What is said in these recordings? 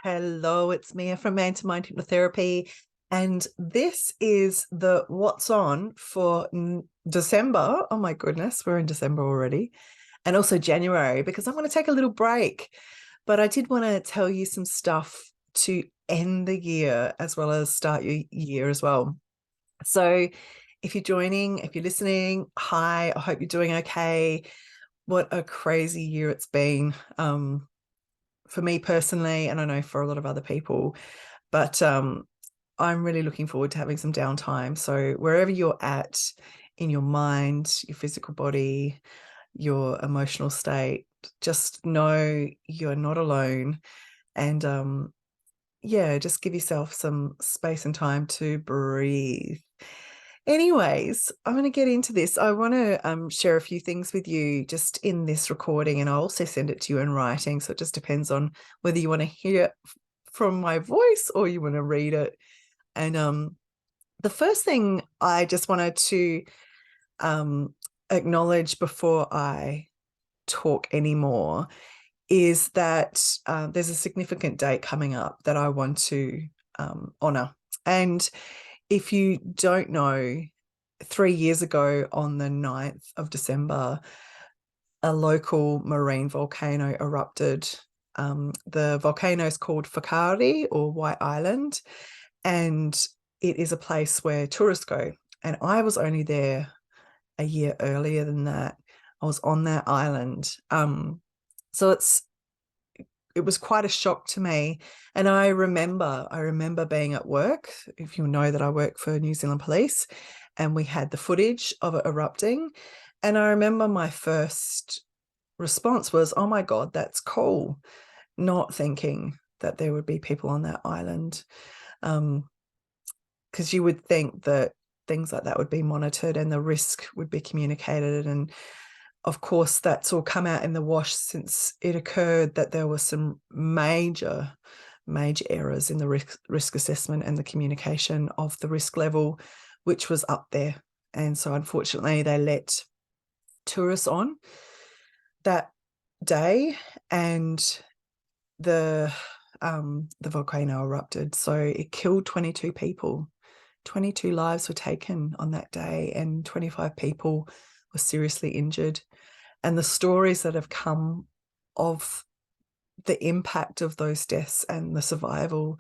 Hello, it's Mia from Man to Mind Hypnotherapy, and this is the What's On for December. Oh my goodness, we're in December already, and also January because I'm going to take a little break. But I did want to tell you some stuff to end the year as well as start your year as well. So, if you're joining, if you're listening, hi, I hope you're doing okay. What a crazy year it's been. For me personally, and I know for a lot of other people, but I'm really looking forward to having some downtime. So wherever you're at in your mind, your physical body, your emotional state, just know you're not alone. And yeah, just give yourself some space and time to breathe. Anyways, I'm going to get into this. I want to share a few things with you just in this recording, and I'll also send it to you in writing. So it just depends on whether you want to hear it from my voice or you want to read it. And the first thing I just wanted to acknowledge before I talk anymore is that there's a significant date coming up that I want to honor. And if you don't know, 3 years ago on the 9th of December, a local marine volcano erupted. The volcano is called Whakaari, or White Island, and it is a place where tourists go. And I was only there a year earlier than that. I was on that island. So it was quite a shock to me. And I remember being at work, if you know that I work for New Zealand Police, and we had the footage of it erupting. And I remember my first response was, oh my God, that's cool. Not thinking that there would be people on that island. Because you would think that things like that would be monitored and the risk would be communicated. And of course, that's all come out in the wash since it occurred, that there were some major errors in the risk assessment and the communication of the risk level, which was up there. And so unfortunately, they let tourists on that day, and the volcano erupted. So it killed 22 people. 22 lives were taken on that day, and 25 people were seriously injured. And the stories that have come of the impact of those deaths and the survival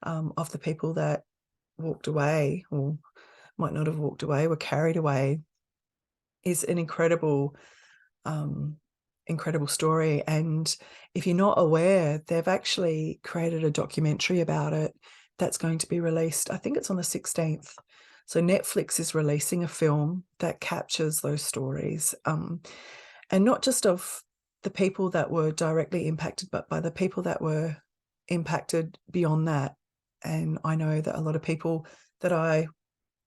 of the people that walked away, or might not have walked away, were carried away, is an incredible story. And if you're not aware, they've actually created a documentary about it that's going to be released. I think it's on the 16th. So Netflix is releasing a film that captures those stories, and not just of the people that were directly impacted, but by the people that were impacted beyond that. And I know that a lot of people that I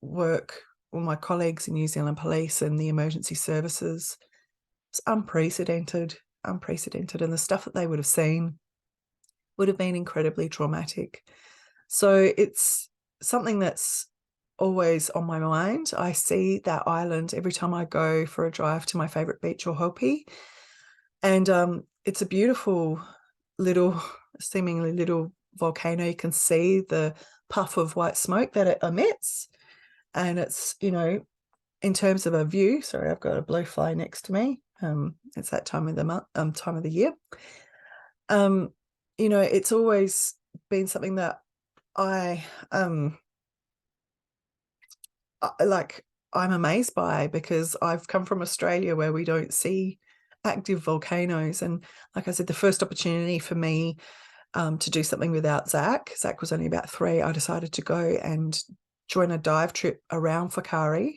work, or my colleagues in New Zealand Police and the emergency services, it's unprecedented. And the stuff that they would have seen would have been incredibly traumatic. So it's something that's always on my mind. I see that island every time I go for a drive to my favorite beach, or Hopi. And it's a beautiful seemingly little volcano. You can see the puff of white smoke that it emits. And it's, in terms of a view, sorry, I've got a blowfly next to me. It's that time of the year. It's always been something that I'm amazed by, because I've come from Australia where we don't see active volcanoes. And like I said, the first opportunity for me to do something without Zach was only about 3. I decided to go and join a dive trip around Whakaari.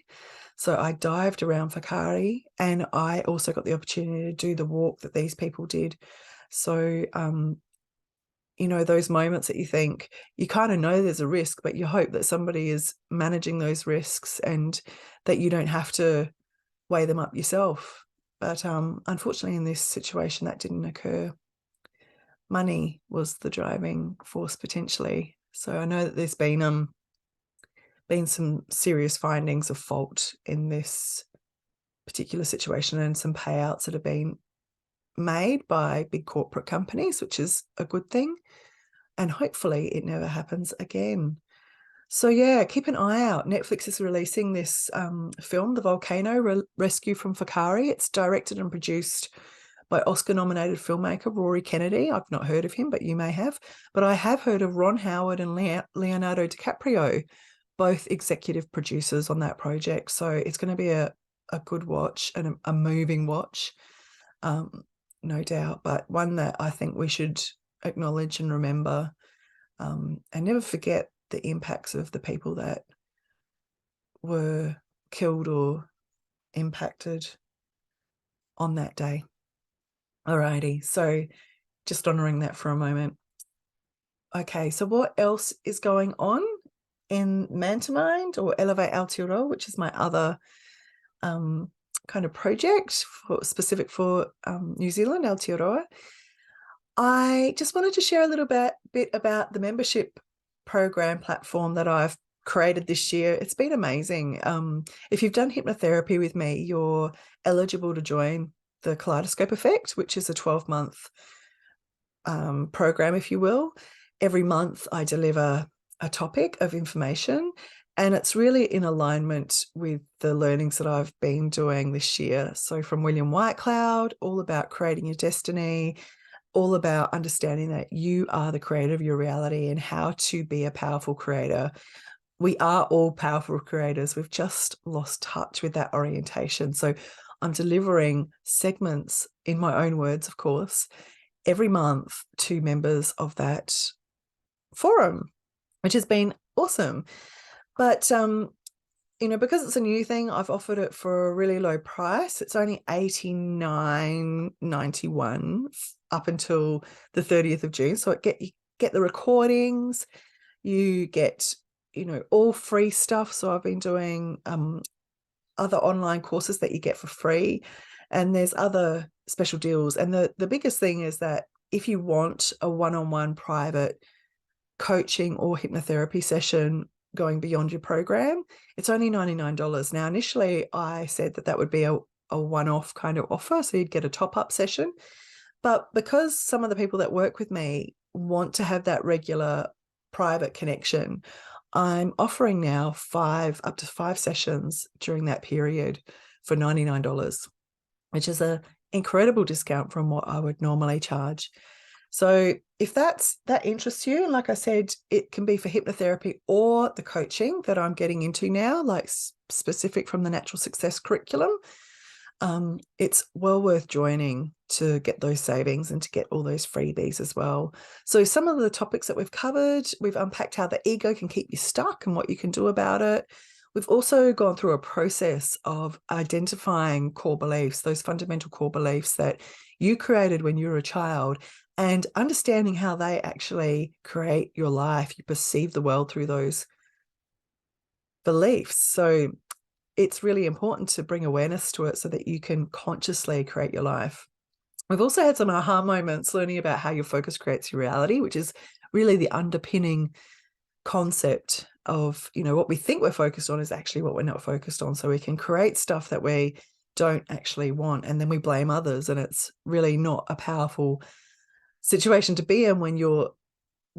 So I dived around Whakaari, and I also got the opportunity to do the walk that these people did. So, those moments that you think, you kind of know there's a risk, but you hope that somebody is managing those risks and that you don't have to weigh them up yourself. But unfortunately, in this situation, that didn't occur. Money was the driving force potentially. So I know that there's been some serious findings of fault in this particular situation, and some payouts that have been made by big corporate companies, which is a good thing. and hopefully it never happens again. So yeah, keep an eye out. Netflix is releasing this film, The Volcano Rescue from Whakaari. It's directed and produced by Oscar-nominated filmmaker Rory Kennedy. I've not heard of him, but you may have. But I have heard of Ron Howard and Leonardo DiCaprio, both executive producers on that project. So it's going to be a good watch and a moving watch, no doubt, but one that I think we should acknowledge and remember, and never forget the impacts of the people that were killed or impacted on that day. Alrighty, so just honouring that for a moment. Okay, so what else is going on in Mantermind or Elevate Aotearoa, which is my other kind of project specific for New Zealand, Aotearoa. I just wanted to share a little bit about the membership program platform that I've created this year. It's been amazing. If you've done hypnotherapy with me, you're eligible to join the Kaleidoscope Effect, which is a 12-month program, if you will. Every month I deliver a topic of information, and it's really in alignment with the learnings that I've been doing this year. So from William Whitecloud, all about creating your destiny, all about understanding that you are the creator of your reality and how to be a powerful creator. We are all powerful creators. We've just lost touch with that orientation. So I'm delivering segments, in my own words, of course, every month to members of that forum, which has been awesome. But because it's a new thing, I've offered it for a really low price. It's only $89.91 up until the 30th of June. So you get the recordings, you get all free stuff. So I've been doing other online courses that you get for free, and there's other special deals. And the biggest thing is that if you want a one-on-one private coaching or hypnotherapy session going beyond your program, it's only $99. Now, initially I said that would be a one-off kind of offer, so you'd get a top-up session. But because some of the people that work with me want to have that regular private connection, I'm offering now up to five sessions during that period for $99, which is an incredible discount from what I would normally charge. So if that interests you, and like I said, it can be for hypnotherapy or the coaching that I'm getting into now, like specific from the Natural Success curriculum, it's well worth joining to get those savings and to get all those freebies as well. So some of the topics that we've covered, we've unpacked how the ego can keep you stuck and what you can do about it. We've also gone through a process of identifying core beliefs, those fundamental core beliefs that you created when you were a child, and understanding how they actually create your life. You perceive the world through those beliefs. So it's really important to bring awareness to it so that you can consciously create your life. We've also had some aha moments learning about how your focus creates your reality, which is really the underpinning concept of, what we think we're focused on is actually what we're not focused on. So we can create stuff that we don't actually want, and then we blame others, and it's really not a powerful situation to be in when you're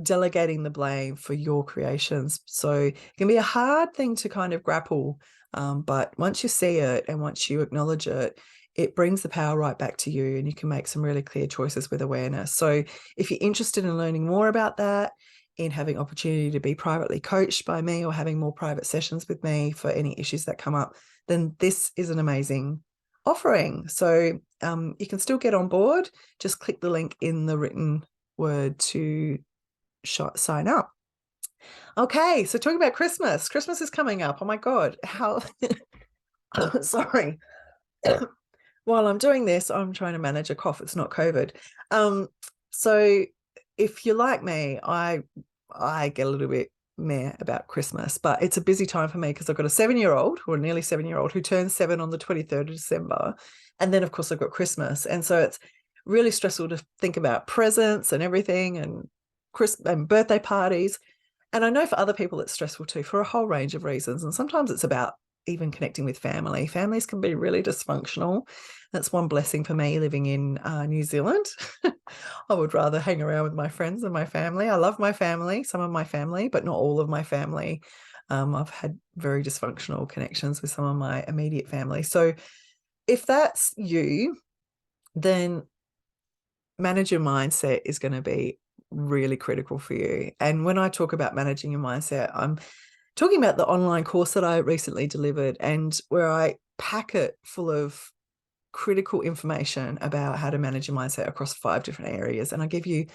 delegating the blame for your creations. So it can be a hard thing to kind of grapple, but once you see it and once you acknowledge it, it brings the power right back to you, and you can make some really clear choices with awareness. So if you're interested in learning more about that, in having opportunity to be privately coached by me or having more private sessions with me for any issues that come up, then this is an amazing offering. So you can still get on board. Just click the link in the written word to sign up. Okay, so talking about Christmas. Christmas is coming up. Oh my God, how sorry. While I'm doing this, I'm trying to manage a cough. It's not COVID. So if you're like me, I get a little bit meh about Christmas, but it's a busy time for me because I've got a 7-year-old, or nearly 7-year-old, who turns 7 on the 23rd of December. And then, of course, I've got Christmas. And so it's really stressful to think about presents and everything, and birthday parties. And I know for other people it's stressful too, for a whole range of reasons. And sometimes it's about even connecting with family. Families can be really dysfunctional. That's one blessing for me living in New Zealand. I would rather hang around with my friends than my family. I love my family, some of my family, but not all of my family. I've had very dysfunctional connections with some of my immediate family. So if that's you, then manage your mindset is going to be really critical for you. And when I talk about managing your mindset, I'm talking about the online course that I recently delivered, and where I pack it full of critical information about how to manage your mindset across 5 different areas. And I give you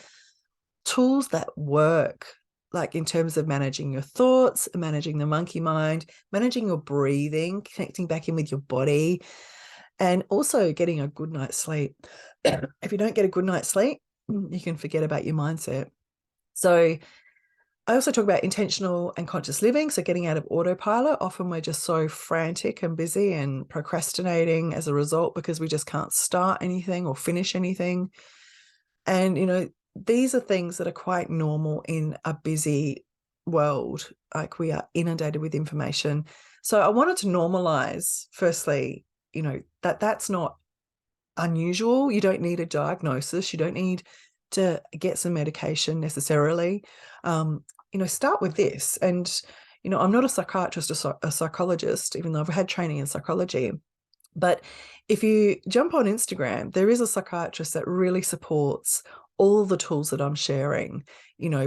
tools that work, like in terms of managing your thoughts, managing the monkey mind, managing your breathing, connecting back in with your body, and also getting a good night's sleep. If you don't get a good night's sleep, you can forget about your mindset. So I also talk about intentional and conscious living. So getting out of autopilot. Often we're just so frantic and busy and procrastinating as a result because we just can't start anything or finish anything. And, these are things that are quite normal in a busy world. Like, we are inundated with information. So I wanted to normalize, firstly, that's not unusual. You don't need a diagnosis. You don't need to get some medication necessarily. Start with this. And, I'm not a psychiatrist or a psychologist, even though I've had training in psychology. But if you jump on Instagram, there is a psychiatrist that really supports all the tools that I'm sharing,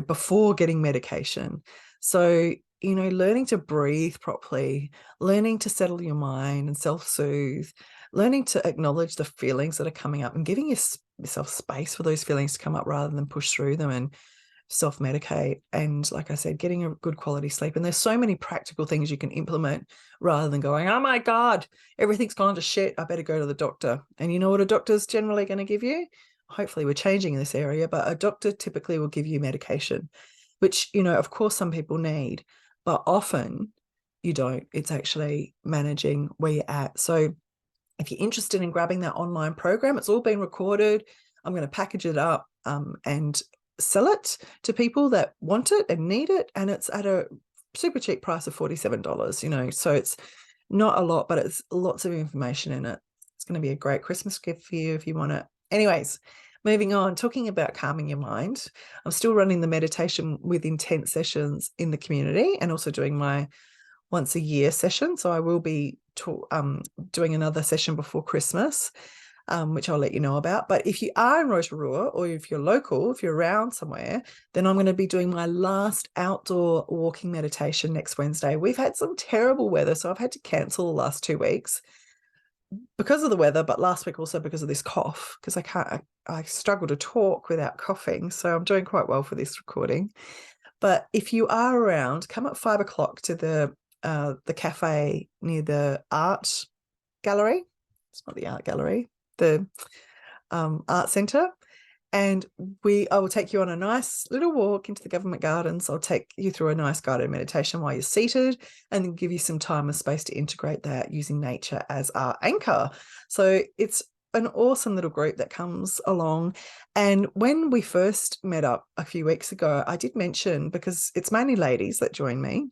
before getting medication. So, learning to breathe properly, learning to settle your mind and self-soothe, learning to acknowledge the feelings that are coming up and giving yourself space for those feelings to come up rather than push through them and self-medicate. And like I said, getting a good quality sleep. And there's so many practical things you can implement rather than going, oh my God, everything's gone to shit, I better go to the doctor. And you know what a doctor's generally going to give you? Hopefully we're changing in this area, but a doctor typically will give you medication, which, of course some people need, but often you don't. It's actually managing where you're at. So if you're interested in grabbing that online program, it's all been recorded. I'm going to package it up and sell it to people that want it and need it. And it's at a super cheap price of $47, so it's not a lot, but it's lots of information in it. It's going to be a great Christmas gift for you if you want it. Anyways, moving on, talking about calming your mind. I'm still running the meditation with intent sessions in the community and also doing my once a year session. So I will be doing another session before Christmas, which I'll let you know about. But if you are in Rotorua, or if you're local, if you're around somewhere, then I'm going to be doing my last outdoor walking meditation next Wednesday. We've had some terrible weather, so I've had to cancel the last 2 weeks because of the weather, but last week also because of this cough, because I struggle to talk without coughing. So I'm doing quite well for this recording. But if you are around, come at 5 o'clock to the cafe near the art gallery. It's not the art gallery, the art centre. And I will take you on a nice little walk into the government gardens. I'll take you through a nice guided meditation while you're seated, and then give you some time and space to integrate that using nature as our anchor. So it's an awesome little group that comes along. And when we first met up a few weeks ago, I did mention, because it's mainly ladies that join me,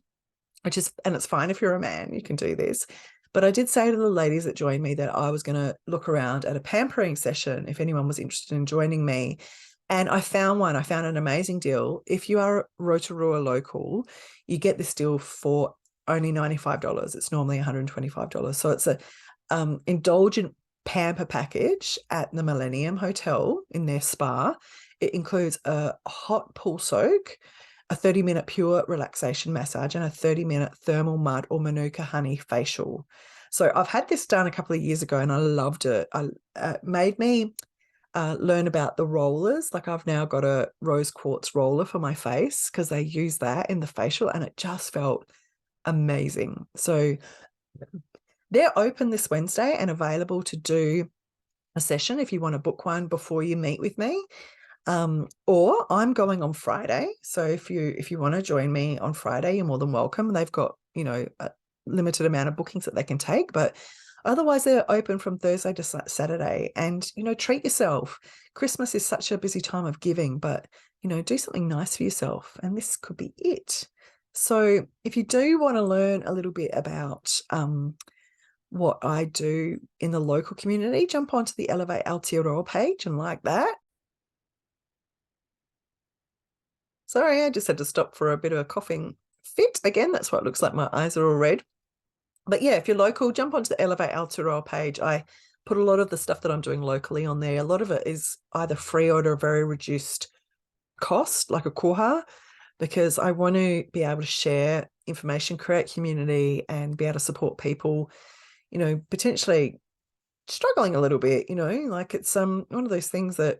and it's fine if you're a man, you can do this. But I did say to the ladies that joined me that I was going to look around at a pampering session if anyone was interested in joining me. And I found one. I found an amazing deal. If you are a Rotorua local, you get this deal for only $95. It's normally $125. So it's a indulgent pamper package at the Millennium Hotel in their spa. It includes a hot pool soak, a 30-minute pure relaxation massage, and a 30-minute thermal mud or manuka honey facial. So I've had this done a couple of years ago and I loved it. It made me learn about the rollers. Like, I've now got a rose quartz roller for my face because they use that in the facial, and it just felt amazing. So they're open this Wednesday and available to do a session if you want to book one before you meet with me. Or I'm going on Friday. So if you want to join me on Friday, you're more than welcome. They've got, a limited amount of bookings that they can take, but otherwise they're open from Thursday to Saturday. And, treat yourself. Christmas is such a busy time of giving, but, do something nice for yourself. And this could be it. So if you do want to learn a little bit about, what I do in the local community, jump onto the Elevate Aotearoa page and like that. Sorry, I just had to stop for a bit of a coughing fit again. That's why it looks like my eyes are all red. But yeah, if you're local, jump onto the Elevate Aotearoa page. I put a lot of the stuff that I'm doing locally on there. A lot of it is either free or at a very reduced cost, like a koha, because I want to be able to share information, create community, and be able to support people, potentially struggling a little bit, like it's one of those things that,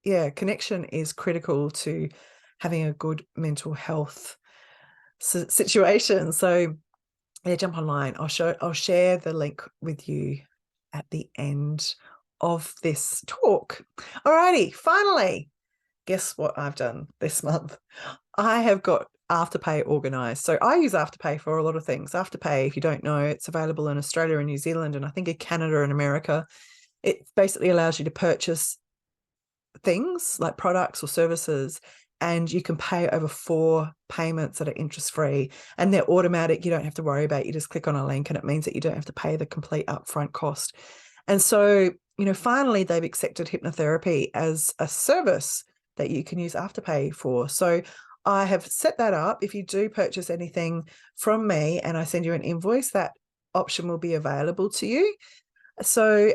yeah, connection is critical to having a good mental health situation. So yeah, jump online. I'll share the link with you at the end of this talk. Alrighty, finally, guess what I've done this month? I have got Afterpay organized. So I use Afterpay for a lot of things. Afterpay, if you don't know, it's available in Australia and New Zealand, and I think in Canada and America. It basically allows you to purchase things like products or services, and you can pay over 4 payments that are interest free, and they're automatic. You don't have to worry about it. You just click on a link and it means that you don't have to pay the complete upfront cost. And so, finally they've accepted hypnotherapy as a service that you can use Afterpay for. So I have set that up. If you do purchase anything from me and I send you an invoice, that option will be available to you. So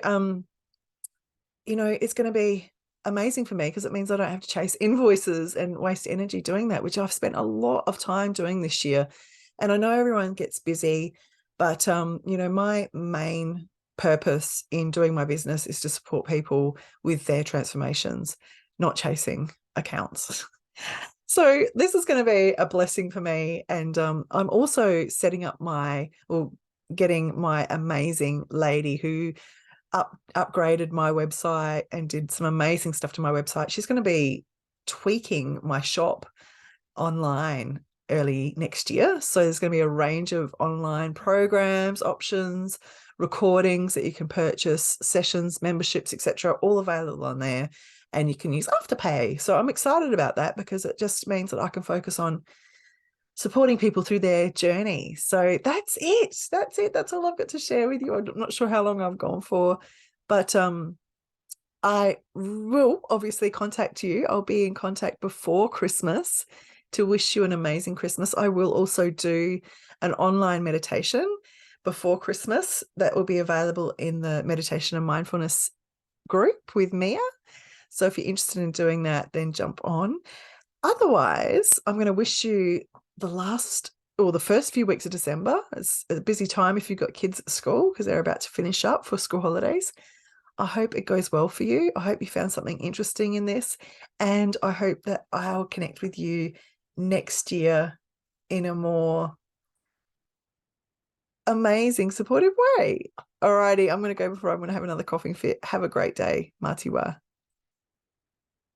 it's going to be amazing for me because it means I don't have to chase invoices and waste energy doing that, which I've spent a lot of time doing this year. And I know everyone gets busy, but my main purpose in doing my business is to support people with their transformations, not chasing accounts. So this is going to be a blessing for me. And I'm also getting my amazing lady who upgraded my website and did some amazing stuff to my website. She's going to be tweaking my shop online early next year. So there's going to be a range of online programs, options, recordings that you can purchase, sessions, memberships, etc., all available on there. And you can use Afterpay. So I'm excited about that because it just means that I can focus on supporting people through their journey. So that's it. That's all I've got to share with you. I'm not sure how long I've gone for, but I will obviously contact you. I'll be in contact before Christmas to wish you an amazing Christmas. I will also do an online meditation before Christmas that will be available in the meditation and mindfulness group with Mia. So if you're interested in doing that, then jump on. Otherwise, I'm going to wish you the first few weeks of December. It's a busy time if you've got kids at school because they're about to finish up for school holidays. I hope it goes well for you. I hope you found something interesting in this, and I hope that I'll connect with you next year in a more amazing, supportive way. Alrighty, I'm going to go before I'm going to have another coughing fit. Have a great day. Mā te wā.